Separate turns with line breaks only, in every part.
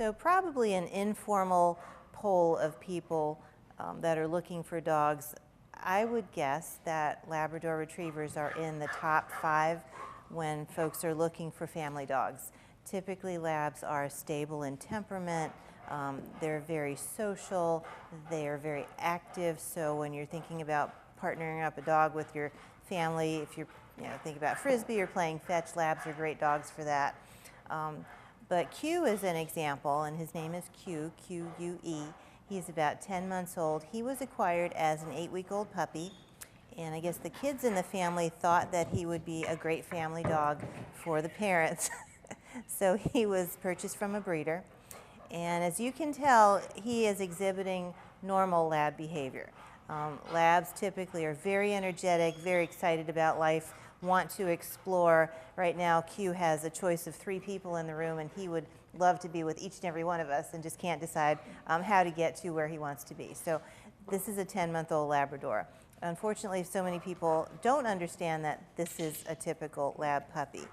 So probably an informal poll of people that are looking for dogs. I would guess that Labrador Retrievers are in the top 5 when folks are looking for family dogs. Typically, Labs are stable in temperament. They're very social. They are very active. So when you're thinking about partnering up a dog with your family, if you're think about Frisbee or playing fetch, Labs are great dogs for that. But Q is an example, and his name is Q, Q-U-E. He's about 10 months old. He was acquired as an 8-week-old puppy, and I guess the kids in the family thought that he would be a great family dog for the parents. So he was purchased from a breeder, and as you can tell, he is exhibiting normal lab behavior. Labs typically are very energetic, very excited about life, want to explore. Right now, Q has a choice of 3 people in the room, and he would love to be with each and every one of us and just can't decide how to get to where he wants to be. So this is a 10-month-old Labrador. Unfortunately, so many people don't understand that this is a typical lab puppy.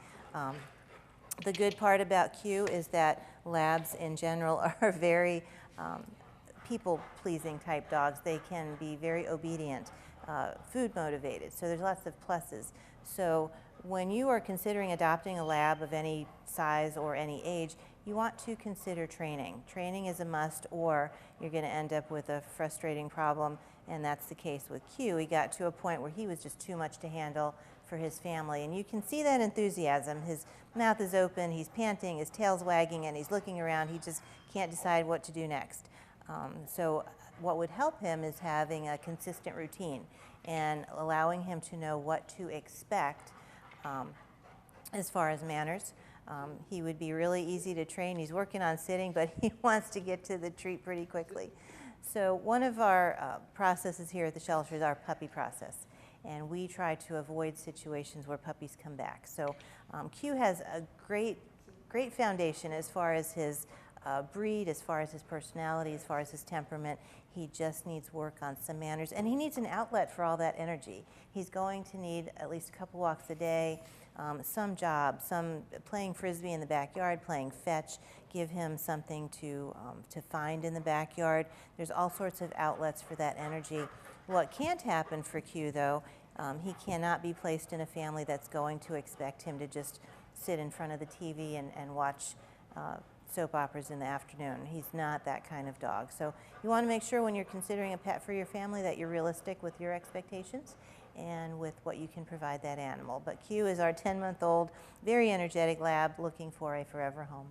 The good part about Q is that Labs in general are very people-pleasing type dogs. They can be very obedient, food motivated, so there's lots of pluses. So when you are considering adopting a lab of any size or any age, you want to consider training. Training is a must, or you're going to end up with a frustrating problem, and that's the case with Q. He got to a point where he was just too much to handle for his family, and you can see that enthusiasm. His mouth is open, he's panting, his tail's wagging, and he's looking around. He just can't decide what to do next. So what would help him is having a consistent routine and allowing him to know what to expect as far as manners. He would be really easy to train. He's working on sitting, but he wants to get to the treat pretty quickly. So one of our processes here at the shelter is our puppy process, and we try to avoid situations where puppies come back. So Q has a great foundation as far as his breed, as far as his personality, as far as his temperament. He just needs work on some manners, and he needs an outlet for all that energy. He's going to need at least a couple walks a day, some job, some playing Frisbee in the backyard, playing fetch. Give him something to find in the backyard. There's all sorts of outlets for that energy. What can't happen for Q, though, he cannot be placed in a family that's going to expect him to just sit in front of the TV and watch soap operas in the afternoon. He's not that kind of dog. So you want to make sure when you're considering a pet for your family that you're realistic with your expectations and with what you can provide that animal. But Q is our 10-month-old, very energetic lab looking for a forever home.